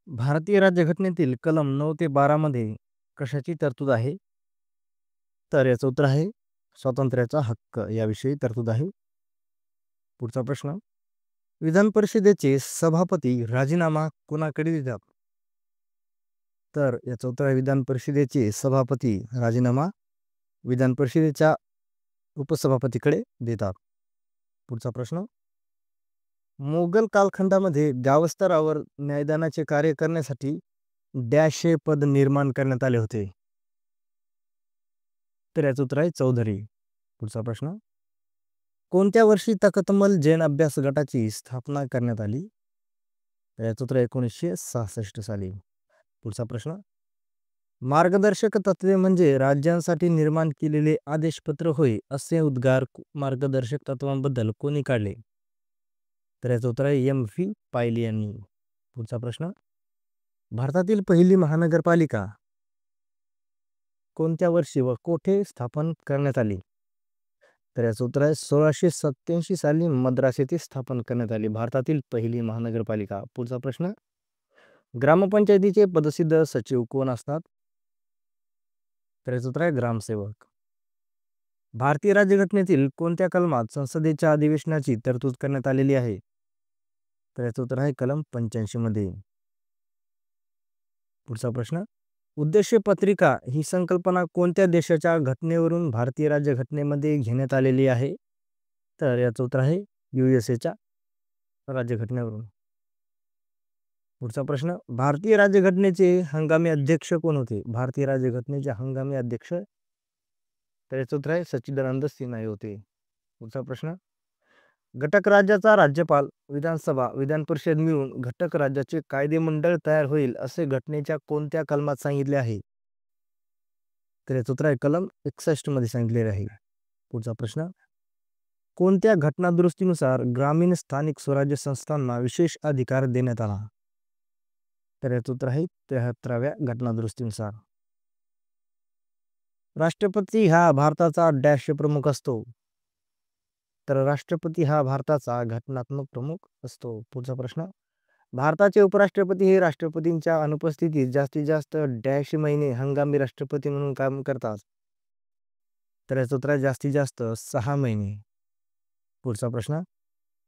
भारतीय राज्यघटनेतील कलम 9 ते 12 मध्ये कशाची तरतूद आहे? तर याचं उत्तर आहे स्वातंत्र्याचा हक्क याविषयी तरतूद आहे. पुढचा प्रश्न, विधान परिषदेचे सभापती राजीनामा कोणाकडे देतात? तर याचं उत्तर आहे विधान परिषदेचे सभापती राजीनामा विधान परिषदेच्या उपसभापतीकडे देतात. पुढचा प्रश्न, मोगल कालखंडामध्ये गावस्तरावर न्यायदानाचे कार्य करण्यासाठी डॅश हे पद निर्माण करण्यात आले होते? तर याचं उत्तर आहे चौधरी. पुढचा प्रश्न, कोणत्या वर्षी तखतमल जैन अभ्यास गटाची स्थापना करण्यात आली? तर याचं उत्तर 1966 साली. पुढचा प्रश्न, मार्गदर्शक तत्वे म्हणजे राज्यांसाठी निर्माण केलेले आदेशपत्र होय असे उद्गार मार्गदर्शक तत्वांबद्दल कोणी काढले? तर याचं उत्तर आहे M.V. पायली यांनी. पुढचा प्रश्न, भारतातील पहिली महानगरपालिका कोणत्या वर्षी व कोठे स्थापन करण्यात आली? तर याचं उत्तर आहे 1687 साली मद्रास येथे स्थापन करण्यात आली भारतातील पहिली महानगरपालिका. पुढचा प्रश्न, ग्रामपंचायतीचे पदसिद्ध सचिव कोण असतात? तर याचं उत्तर आहे ग्रामसेवक. भारतीय राज्यघटनेतील कोणत्या कलमात संसदेच्या अधिवेशनाची तरतूद करण्यात आलेली आहे? तर याचं उत्तर आहे कलम 85 मध्ये. पुढचा प्रश्न, उद्देश पत्रिका ही संकल्पना कोणत्या देशाच्या घटनेवरून भारतीय राज्यघटनेमध्ये घेण्यात आलेली आहे? तर याचं उत्तर आहे USA राज्यघटनेवरून. पुढचा प्रश्न, भारतीय राज्यघटनेचे हंगामी अध्यक्ष कोण होते? भारतीय राज्यघटनेचे हंगामी अध्यक्ष, तर याचं उत्तर आहे सच्चिदानंद सिन्हा हे होते. पुढचा प्रश्न, घटक राज्याचा राज्यपाल विधानसभा विधान परिषद मिळून घटक राज्याचे कायदेमंडळ तयार होईल असे घटनेच्या कोणत्या कलमात सांगितले आहे? तर याचं उत्तर आहे कलम 61 मध्ये सांगितलेले आहे. पुढचा प्रश्न, कोणत्या घटना दुरुस्तीनुसार ग्रामीण स्थानिक स्वराज्य संस्थांना विशेष अधिकार देण्यात आला? तर याचं उत्तर आहे 73व्या घटना दुरुस्तीनुसार. राष्ट्रपती हा भारताचा डॅश प्रमुख असतो? तर राष्ट्रपती हा भारताचा घटनात्मक प्रमुख असतो. पुढचा प्रश्न, भारताचे उपराष्ट्रपती हे राष्ट्रपतींच्या अनुपस्थितीत जास्तीत जास्त डॅश महिने हंगामी राष्ट्रपती म्हणून काम करतात? तर याचं उत्तर आहे जास्तीत जास्त 6 महिने. पुढचा प्रश्न,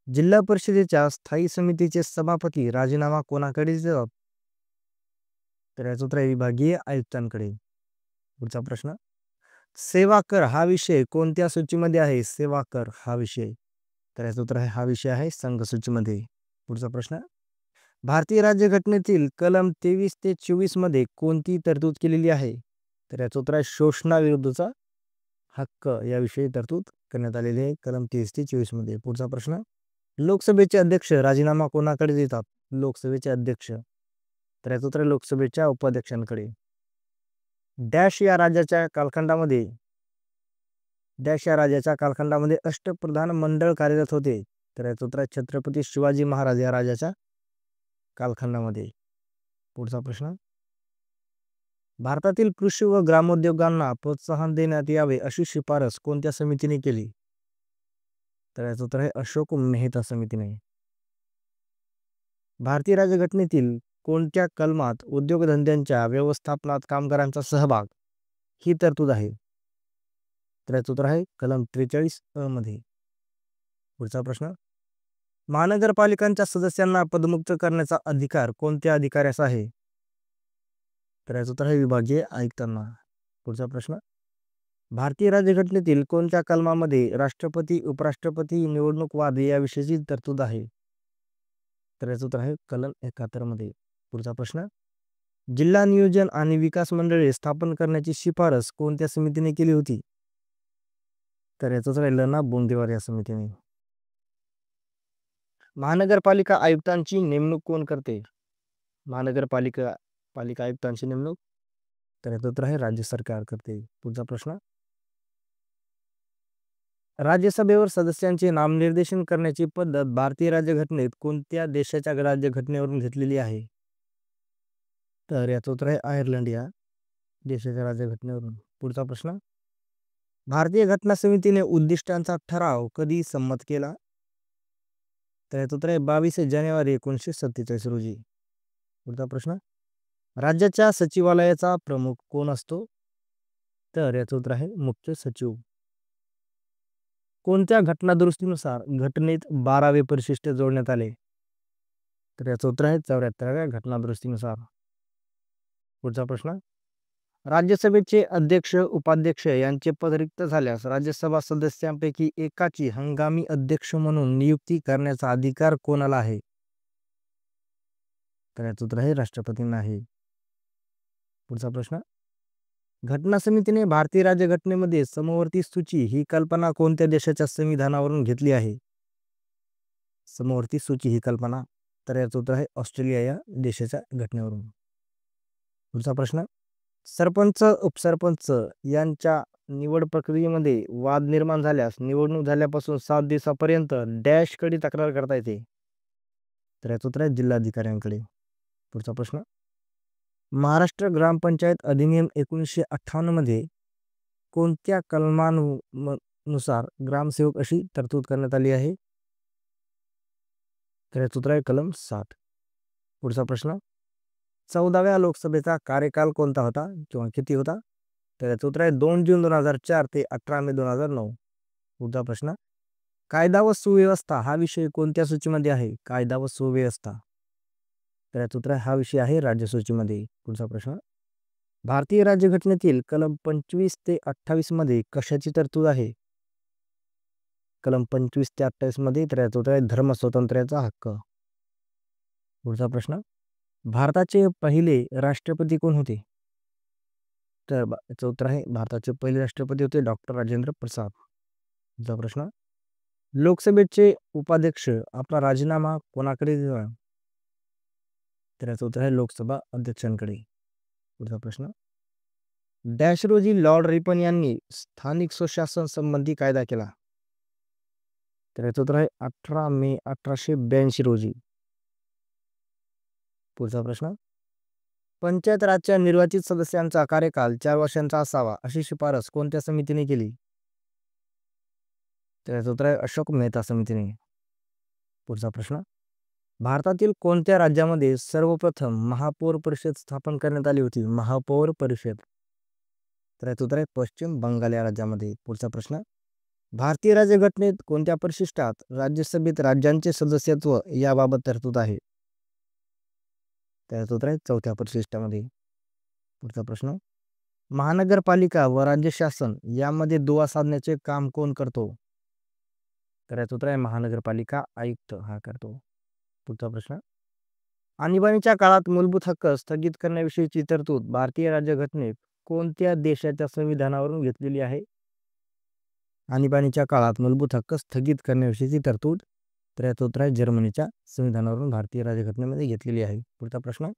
जिल्हा परिषदेच्या स्थायी समितीचे सभापती राजीनामा कोणाकडे देतात? तर याचं उत्तर आहे विभागीय आयुक्तांकडे. पुढचा प्रश्न, सेवा कर हा विषय कोणत्या सूचीमध्ये आहे? सेवा कर हा विषय, तर याचं उत्तर आहे हा विषय आहे संघ सूचीमध्ये. पुढचा प्रश्न, भारतीय राज्यघटनेतील कलम 23 ते 24 मध्ये कोणती तरतूद केलेली आहे? तर याचं उत्तर आहे शोषणाविरुद्धचा हक्क याविषयी तरतूद करण्यात आलेली आहे कलम 23 ते 24 मध्ये. पुढचा प्रश्न, लोकसभेचे अध्यक्ष राजीनामा कोणाकडे देतात? लोकसभेचे अध्यक्ष, तर याचं उत्तर आहे लोकसभेच्या उपाध्यक्षांकडे. डॅश या राज्याच्या कालखंडामध्ये अष्टप्रधान मंडळ कार्यरत होते? तर याचं उत्तर आहे छत्रपती शिवाजी महाराज या राजाच्या कालखंडामध्ये. पुढचा प्रश्न, भारतातील कृषी व ग्रामोद्योगांना प्रोत्साहन देण्यात यावे अशी शिफारस कोणत्या समितीने केली? तर याचं उत्तर आहे अशोक मेहता समितीने. भारतीय राज्यघटनेतील कोणत्या कलमात उद्योगधंद्यांच्या व्यवस्थापनात कामगारांचा सहभाग ही तरतूद आहे? तर याचं उत्तर आहे कलम 43 मध्ये. पुढचा प्रश्न, महानगरपालिकांच्या सदस्यांना पदमुक्त करण्याचा अधिकार कोणत्या अधिकाऱ्यास आहे? तर याचं उत्तर आहे विभागीय आयुक्तांना. पुढचा प्रश्न, भारतीय राज्यघटनेतील कोणत्या कलमामध्ये राष्ट्रपती उपराष्ट्रपती निवडणूक वाद याविषयीची तरतूद आहे? तर याचं उत्तर आहे कलम 71 मध्ये. पुढचा प्रश्न, जिल्हा नियोजन आणि विकास मंडळे स्थापन करण्याची शिफारस कोणत्या समितीने केली होती? तर याचं उत्तर आहे लना बोंदेवार या समितीने. महानगरपालिका आयुक्तांची नेमणूक कोण करते? महानगरपालिका आयुक्तांची नेमणूक, तर याचं उत्तर आहे राज्य सरकार करते. पुढचा प्रश्न, राज्यसभेवर सदस्यांचे नामनिर्देशन करण्याची पद्धत भारतीय राज्यघटनेत कोणत्या देशाच्या राज्यघटनेवरून घेतलेली आहे? तर याचं उत्तर आहे आयर्लंड या देशाच्या राज्यघटनेवरून. पुढचा प्रश्न, भारतीय घटना समितीने उद्दिष्टांचा ठराव कधी संमत केला? तर याचं उत्तर आहे 22 जानेवारी 1947 रोजी. पुढचा प्रश्न, राज्याच्या सचिवालयाचा प्रमुख कोण असतो? तर याचं उत्तर आहे मुख्य सचिव. कोणत्या घटनादुरुस्तीनुसार घटनेत 12वे परिशिष्ट जोडण्यात आले? तर याचं उत्तर आहे 74व्या घटनादुरुस्तीनुसार. पुढचा प्रश्न, राज्यसभेचे अध्यक्ष उपाध्यक्ष यांचे पद रिक्त झाल्यास राज्यसभा सदस्यांपैकी एकाची हंगामी अध्यक्ष म्हणून नियुक्ती करण्याचा अधिकार कोणाला आहे? तर याचं उत्तर आहे राष्ट्रपतींना आहे. पुढचा प्रश्न, घटना समितीने भारतीय राज्यघटनेमध्ये समवर्ती सूची ही कल्पना कोणत्या देशाच्या संविधानावरून घेतली आहे? समवर्ती सूची ही कल्पना, तर याचं उत्तर आहे ऑस्ट्रेलिया या देशाच्या घटनेवरून. पुढचा प्रश्न, सरपंच उपसरपंच यांच्या निवड प्रक्रियेमध्ये वाद निर्माण झाल्यास निवडणूक झाल्यापासून 7 दिवसापर्यंत डॅशकडे तक्रार करता येते? तर याचं उत्तर आहे जिल्हाधिकाऱ्यांकडे. पुढचा प्रश्न, महाराष्ट्र ग्रामपंचायत अधिनियम 1958 मध्ये कोणत्या कलमानुसार ग्रामसेवक अशी तरतूद करण्यात आली आहे? तर याचं उत्तर आहे कलम 60. पुढचा प्रश्न, 14व्या लोकसभेचा कार्यकाल कोणता होता किंवा किती होता? तर याचं उत्तर आहे 2 जून 2004 ते 18 मे 2009. पुढचा प्रश्न, कायदा व सुव्यवस्था हा विषय कोणत्या सूचीमध्ये आहे? कायदा व सुव्यवस्था, तर याचं उत्तर आहे हा विषय आहे राज्य सूचीमध्ये. पुढचा प्रश्न, भारतीय राज्यघटनेतील कलम 25 ते 28 मध्ये कशाची तरतूद आहे? कलम 25 ते 28 मध्ये, तर याचं उत्तर आहे धर्म स्वातंत्र्याचा हक्क. पुढचा प्रश्न, भारताचे पहिले राष्ट्रपती कोण होते? तर याचं उत्तर आहे भारताचे पहिले राष्ट्रपती होते डॉक्टर राजेंद्र प्रसाद. पुढचा प्रश्न, लोकसभेचे उपाध्यक्ष आपला राजीनामा कोणाकडे दिला? तर याचं उत्तर आहे लोकसभा अध्यक्षांकडे. पुढचा प्रश्न, डॅश रोजी लॉर्ड रिपन यांनी स्थानिक स्वशासन संबंधी कायदा केला? तर याचं उत्तर आहे 18 मे 1882 रोजी. पुढचा प्रश्न, पंचायत राजच्या निर्वाचित सदस्यांचा कार्यकाल 4 वर्षांचा असावा अशी शिफारस कोणत्या समितीने केली? तर याचं उत्तर आहे अशोक मेहता समितीने. पुढचा प्रश्न, भारतातील कोणत्या राज्यामध्ये सर्वप्रथम महापौर परिषद स्थापन करण्यात आली होती? महापौर परिषद, तर याचं उत्तर आहे पश्चिम बंगाल या राज्यामध्ये. पुढचा प्रश्न, भारतीय राज्यघटनेत कोणत्या परिशिष्टात राज्यसभेत राज्यांचे सदस्यत्व याबाबत तरतूद आहे? त्याचं उत्तर आहे 4थ्या परिशिष्टामध्ये. पुढचा प्रश्न, महानगरपालिका व राज्य शासन यामध्ये दुवा साधण्याचे काम कोण करतो? तर याचं उत्तर आहे महानगरपालिका आयुक्त हा करतो. पुढचा प्रश्न, आणीबाणीच्या काळात मूलभूत हक्क स्थगित करण्याविषयीची तरतूद भारतीय राज्यघटनेत कोणत्या देशाच्या संविधानावरून घेतलेली आहे? आणीबाणीच्या काळात मूलभूत हक्क स्थगित करण्याविषयीची तरतूद, तर याचं उत्तर आहे जर्मनीच्या संविधानावरून भारतीय राज्यघटनेमध्ये घेतलेली आहे. पुढचा प्रश्न,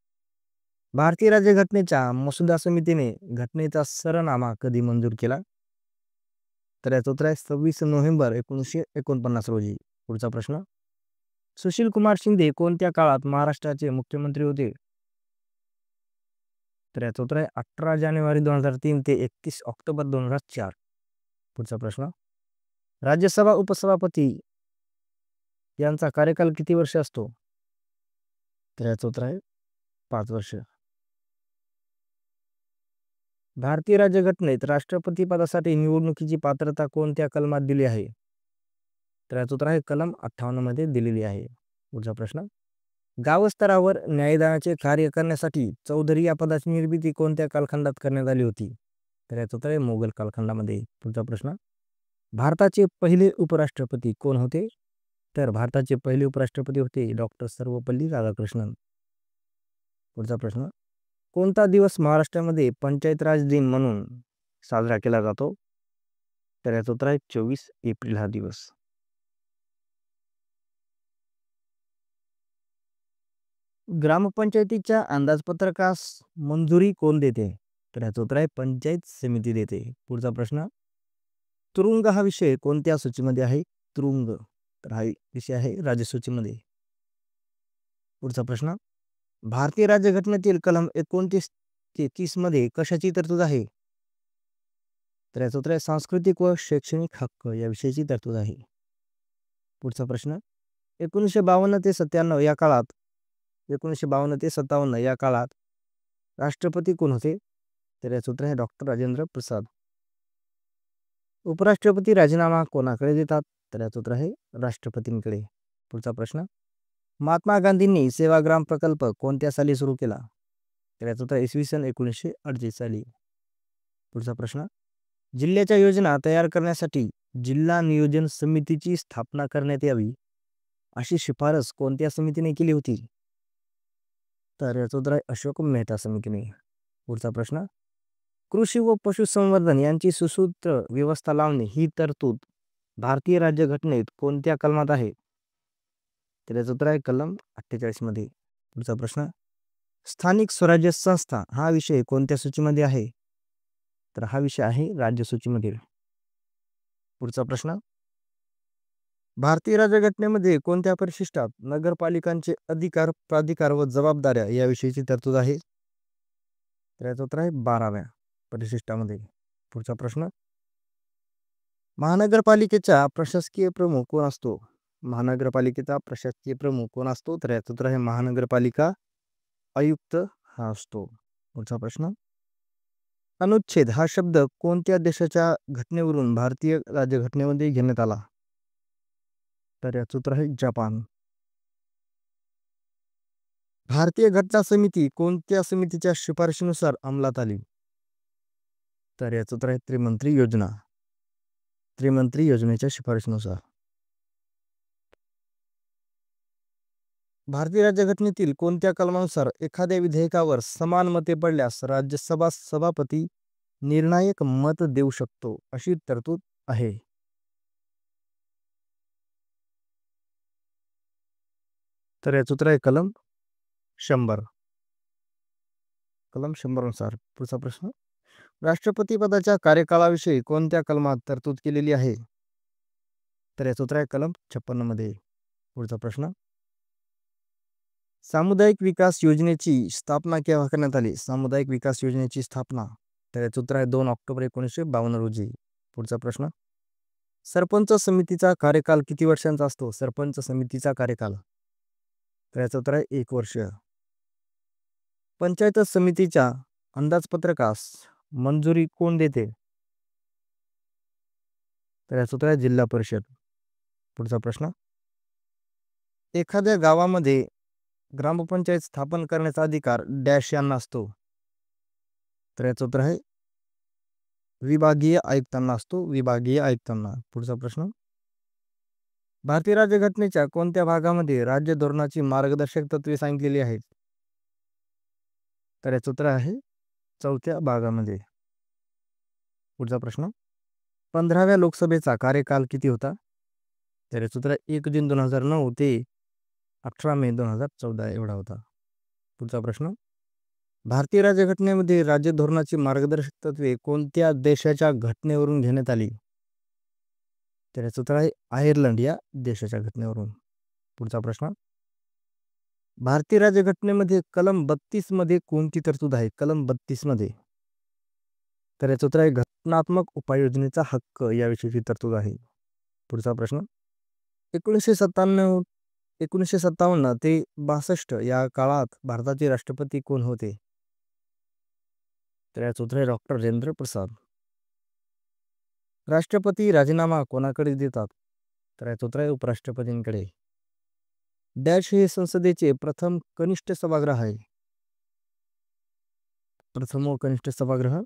भारतीय राज्यघटनेच्या मसुदा समितीने घटनेचा सरनामा कधी मंजूर केला? तर याचं उत्तर आहे 26 नोव्हेंबर 1949 रोजी. पुढचा प्रश्न, सुशील कुमार शिंदे कोणत्या काळात महाराष्ट्राचे मुख्यमंत्री होते? तर याचं उत्तर आहे 18 जानेवारी 2003 ते 31 ऑक्टोबर 2004. पुढचा प्रश्न, राज्यसभा उपसभापती यांचा कार्यकाल किती वर्ष असतो? तर याचं उत्तर आहे 5 वर्ष. भारतीय राज्यघटनेत राष्ट्रपती पदासाठी निवडणुकीची पात्रता कोणत्या कलमात दिली आहे? तर याचं उत्तर आहे कलम 58 मध्ये दिलेली आहे. पुढचा प्रश्न, गावस्तरावर न्यायदानाचे कार्य करण्यासाठी चौधरी या पदाची निर्मिती कोणत्या कालखंडात करण्यात आली होती? तर याचं उत्तर आहे मोगल कालखंडामध्ये. पुढचा प्रश्न, भारताचे पहिले उपराष्ट्रपती कोण होते? तर भारताचे पहिले उपराष्ट्रपती होते डॉक्टर सर्वपल्ली राधाकृष्णन. पुढचा प्रश्न, कोणता दिवस महाराष्ट्रामध्ये पंचायत राज दिन म्हणून साजरा केला जातो? तर याचं उत्तर आहे 24 एप्रिल हा दिवस. ग्रामपंचायतीच्या अंदाजपत्रकास मंजुरी कोण देते? तर याचं उत्तर आहे पंचायत समिती देते. पुढचा प्रश्न, तुरुंग हा विषय कोणत्या सूचीमध्ये आहे? तुरुंग, तर हा विषय आहे राज्यसूचीमध्ये. पुढचा प्रश्न, भारतीय राज्यघटनेतील कलम 29 ते 30 मध्ये कशाची तरतूद आहे? तर याचं उत्तर आहे सांस्कृतिक व शैक्षणिक हक्क या विषयाची तरतूद आहे. पुढचा प्रश्न, 1952 ते 97 या काळात 1952 ते 57 या काळात राष्ट्रपती कोण होते? तर याचं उत्तर आहे डॉक्टर राजेंद्र प्रसाद. उपराष्ट्रपती राजीनामा कोणाकडे देतात? तर याचं उत्तर आहे राष्ट्रपतींकडे. पुढचा प्रश्न, महात्मा गांधींनी सेवाग्राम प्रकल्प कोणत्या साली सुरू केला? तर याचं उत्तर इसवी सन 1938 साली. पुढचा प्रश्न, जिल्ह्याच्या योजना तयार करण्यासाठी जिल्हा नियोजन समितीची स्थापना करण्यात यावी अशी शिफारस कोणत्या समितीने केली होती? तर याचं उत्तर आहे अशोक मेहता समितीने. पुढचा प्रश्न, कृषी व पशुसंवर्धन यांची सुसूत्र व्यवस्था लावणे ही तरतूद भारतीय राज्यघटनेत कोणत्या कलमात आहे? तर याचं उत्तर आहे कलम 48 मध्ये. पुढचा प्रश्न, स्थानिक स्वराज्य संस्था हा विषय कोणत्या सूचीमध्ये आहे? तर हा विषय आहे राज्य सूचीमध्ये. पुढचा प्रश्न, भारतीय राज्यघटनेमध्ये कोणत्या परिशिष्टात नगरपालिकांचे अधिकार, प्राधिकार व जबाबदाऱ्या याविषयीची तरतूद आहे? तर याचं उत्तर आहे 12व्या परिशिष्टामध्ये. पुढचा प्रश्न, महानगरपालिकेचा प्रशासकीय प्रमुख कोण असतो? महानगरपालिकेचा प्रशासकीय प्रमुख कोण असतो? तर याचं उत्तर आहे महानगरपालिका आयुक्त हा असतो. पुढचा प्रश्न, अनुच्छेद हा शब्द कोणत्या देशाच्या घटनेवरून भारतीय राज्यघटनेमध्ये घेण्यात आला? तर याचं उत्तर आहे जपान. भारतीय घटना समिती कोणत्या समितीच्या शिफारशीनुसार अंमलात आली? तर याचं उत्तर आहे त्रिमंत्री योजना. त्रिमंत्री योजनेच्या शिफारशीनुसार. भारतीय राज्यघटनेतील कोणत्या कलमानुसार एखाद्या विधेयकावर समान मते पडल्यास राज्यसभा सभापती निर्णायक मत देऊ शकतो अशी तरतूद आहे? तर याचं उत्तर आहे कलम 100. कलम 100 नुसार. पुढचा प्रश्न, राष्ट्रपती पदाच्या कार्यकालाविषयी कोणत्या कलमात तरतूद केलेली आहे? तर याचं उत्तर आहे कलम 56 मध्ये. पुढचा प्रश्न, सामुदायिक विकास योजनेची स्थापना केव्हा करण्यात आली? सामुदायिक विकास योजनेची स्थापना. तर याचं उत्तर आहे 2 ऑक्टोबर 1952 रोजी. पुढचा प्रश्न, सरपंच समितीचा कार्यकाल किती वर्षांचा असतो? सरपंच समितीचा कार्यकाल. तर याचं उत्तर आहे 1 वर्ष. पंचायत समितीच्या अंदाजपत्रकास मंजुरी कोण देते? तर याचं उत्तर आहे जिल्हा परिषद. पुढचा प्रश्न, एखाद्या गावामध्ये ग्रामपंचायत स्थापन करण्याचा अधिकार डॅश यांना असतो? तर याचं उत्तर आहे विभागीय आयुक्तांना असतो. विभागीय आयुक्तांना. पुढचा प्रश्न, भारतीय राज्यघटनेच्या कोणत्या भागामध्ये राज्य धोरणाची मार्गदर्शक तत्वे सांगितलेली आहेत? तर याचं उत्तर आहे 4थ्या भागामध्ये. पुढचा प्रश्न, 15व्या लोकसभेचा कार्यकाल किती होता? तर याचं उत्तर 1 जून 2009 ते 18 मे 2014 एवढा होता. पुढचा प्रश्न, भारतीय राज्यघटनेमध्ये राज्य धोरणाची मार्गदर्शक तत्वे कोणत्या देशाच्या घटनेवरून घेण्यात आली? तर याचं उत्तर आहे आयर्लंड या देशाच्या घटनेवरून. पुढचा प्रश्न, भारतीय राज्यघटनेमध्ये कलम 32 मध्ये कोणती तरतूद आहे? कलम 32 मध्ये. तर याचं उत्तर आहे घटनात्मक उपाययोजनेचा हक्क याविषयीची तरतूद आहे. पुढचा प्रश्न, 1957 ते 62 या काळात भारताचे राष्ट्रपती कोण होते? तर याचं उत्तर आहे डॉक्टर राजेंद्र प्रसाद. राष्ट्रपती राजीनामा कोणाकडे देतात? तर याचं उत्तर आहे उपराष्ट्रपतींकडे. डॅश हे संसदेचे प्रथम कनिष्ठ सभागृह आहे. प्रथम व कनिष्ठ सभागृह.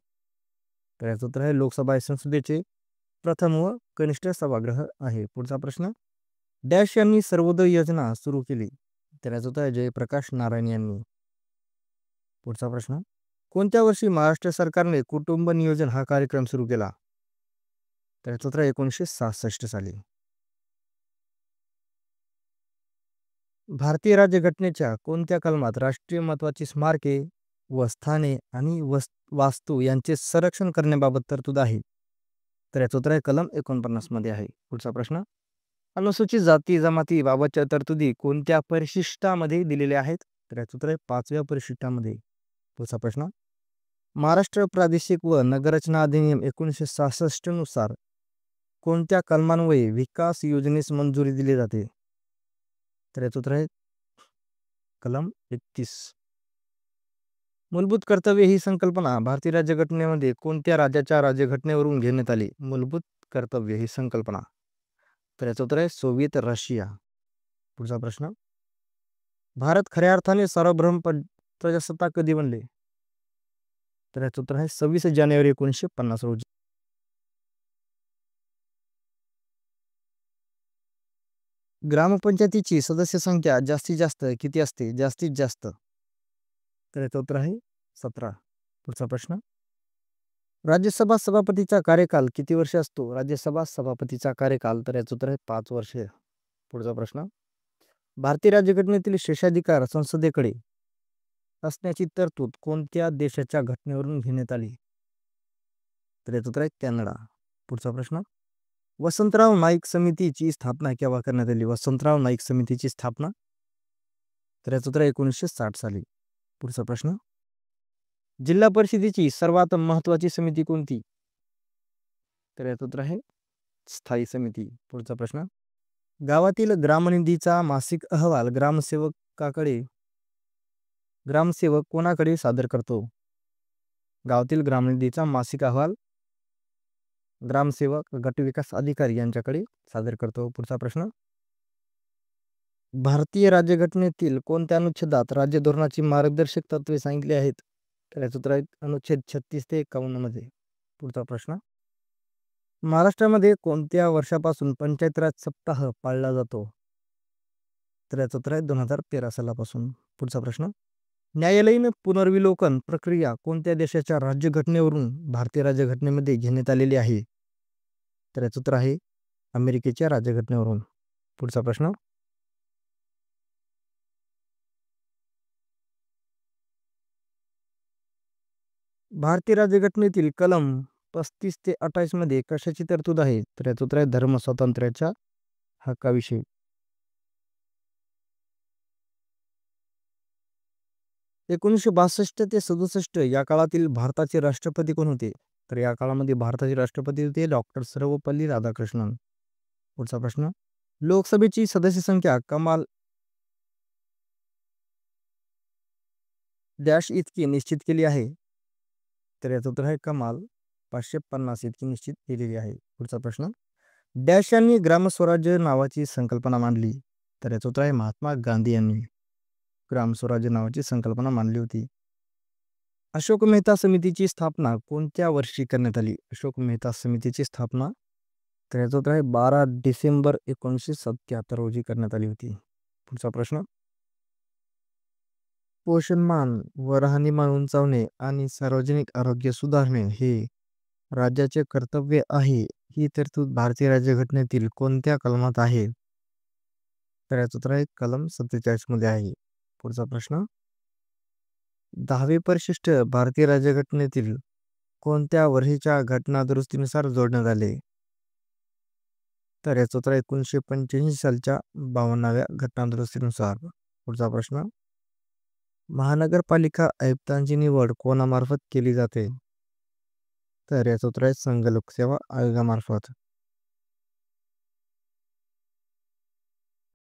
तर याचं उत्तर आहे लोकसभा संसदेचे प्रथम व कनिष्ठ सभागृह आहे. पुढचा प्रश्न, डॅश यांनी सर्वोदय योजना सुरू केली? तर याचं उत्तर आहे जयप्रकाश नारायण यांनी. पुढचा प्रश्न, कोणत्या वर्षी महाराष्ट्र सरकारने कुटुंब नियोजन हा कार्यक्रम सुरू केला? तर याचं उत्तर 1966 साली. भारतीय राज्यघटनेच्या कोणत्या कलमात राष्ट्रीय महत्त्वाची स्मारके व स्थाने आणि वास्तू यांचे संरक्षण करण्याबाबत तरतूद आहे? तर याचं उत्तर आहे कलम 49 मध्ये आहे. पुढचा प्रश्न, अनुसूचित जाती जमाती बाबतच्या तरतुदी कोणत्या परिशिष्टामध्ये दिलेल्या आहेत? तर याचं उत्तर आहे 5व्या परिशिष्टामध्ये. पुढचा प्रश्न, महाराष्ट्र प्रादेशिक व नगररचना अधिनियम 1966 नुसार कोणत्या कलमान्वये विकास योजनेस मंजुरी दिली जाते? तर याचं उत्तर आहे कलम 31. मूलभूत कर्तव्य ही संकल्पना भारतीय राज्यघटनेमध्ये कोणत्या राज्याच्या राज्यघटनेवरून घेण्यात आली? मूलभूत कर्तव्य ही संकल्पना. तर याचं उत्तर आहे सोव्हिएत रशिया. पुढचा प्रश्न. भारत खऱ्या अर्थाने सार्वभौम प्रजासत्ताक कधी बनले? तर याचं उत्तर आहे 26 जानेवारी 1950 रोजी. ग्रामपंचायतीची सदस्य संख्या जास्तीत जास्त किती असते? जास्तीत जास्त. तर याचं उत्तर आहे 17. पुढचा प्रश्न. राज्यसभा सभापतीचा कार्यकाल किती वर्ष असतो? राज्यसभा सभापतीचा कार्यकाल. तर याचं उत्तर आहे 5 वर्षे. पुढचा प्रश्न. भारतीय राज्यघटनेतील शेषाधिकार संसदेकडे असण्याची तरतूद कोणत्या देशाच्या घटनेवरून घेण्यात आली? तर याचं उत्तर आहे कॅनडा. पुढचा प्रश्न. वसंतराव नाईक समितीची स्थापना केव्हा करण्यात आली? वसंतराव नाईक समितीची स्थापना. तर याचं उत्तर आहे 1960 साली. पुढचा प्रश्न. जिल्हा परिषदेची सर्वात महत्वाची समिती कोणती? तर याचं उत्तर आहे स्थायी समिती. पुढचा प्रश्न. गावातील ग्रामनिधीचा मासिक अहवाल ग्रामसेवक कोणाकडे सादर करतो? गावातील ग्रामनिधीचा मासिक अहवाल ग्रामसेवक गटविकास अधिकारी यांच्याकडे सादर करतो. पुढचा प्रश्न. भारतीय राज्यघटनेतील कोणत्या अनुच्छेदात राज्य धोरणाची मार्गदर्शक तत्वे सांगितली आहेत? तर याचं उत्तर आहे अनुच्छेद 36 ते 51 मध्ये. पुढचा प्रश्न. महाराष्ट्रामध्ये कोणत्या वर्षापासून पंचायत राज सप्ताह पाळला जातो? तर याचं उत्तर आहे 2013 सालापासून. पुढचा प्रश्न. न्यायालयीन पुनर्विलोकन प्रक्रिया कोणत्या देशाच्या राज्यघटनेवरून भारतीय राज्यघटनेमध्ये घेण्यात आलेली आहे? तर याचं उत्तर आहे अमेरिकेच्या राज्यघटनेवरून. पुढचा प्रश्न. भारतीय राज्यघटनेतील कलम 35 ते 28 मध्ये कशाची तरतूद आहे? तर याचं उत्तर आहे धर्म स्वातंत्र्याच्या हक्काविषयी. 1962 ते 67 या काळातील भारताचे राष्ट्रपती कोण होते? तर या काळामध्ये भारताचे राष्ट्रपती होते डॉक्टर सर्वपल्ली राधाकृष्णन. पुढचा प्रश्न. लोकसभेची सदस्य संख्या कमाल डॅश इतकी निश्चित केली आहे? तर याचं उत्तर आहे कमाल 550 इतकी निश्चित केलेली आहे. पुढचा प्रश्न. डॅश यांनी ग्रामस्वराज्य नावाची संकल्पना मांडली? तर याचं उत्तर आहे महात्मा गांधी यांनी ग्रामस्वराज्य नावाची संकल्पना मांडली होती. अशोक मेहता समितीची स्थापना कोणत्या वर्षी करण्यात आली? अशोक मेहता समितीची स्थापना. तर याचं उत्तर आहे 12 डिसेंबर 1977 रोजी करण्यात आली होती. पुढचा प्रश्न. पोषणमान व राहणीमान उंचावणे आणि सार्वजनिक आरोग्य सुधारणे हे राज्याचे कर्तव्य आहे, ही तरतूद भारतीय राज्यघटनेतील कोणत्या कलमात आहे? तर याचं उत्तर आहे कलम 47 मध्ये आहे. पुढचा प्रश्न. 10वे परिशिष्ट भारतीय राज्यघटनेतील कोणत्या वर्षीच्या घटना दुरुस्तीनुसार जोडण्यात आले? तर याचं उत्तर 1985 सालच्या 52व्या घटना दुरुस्तीनुसार. पुढचा प्रश्न. महानगरपालिका आयुक्तांची निवड कोणामार्फत केली जाते? तर याचं उत्तर आहे संघ लोकसेवा आयोगामार्फत.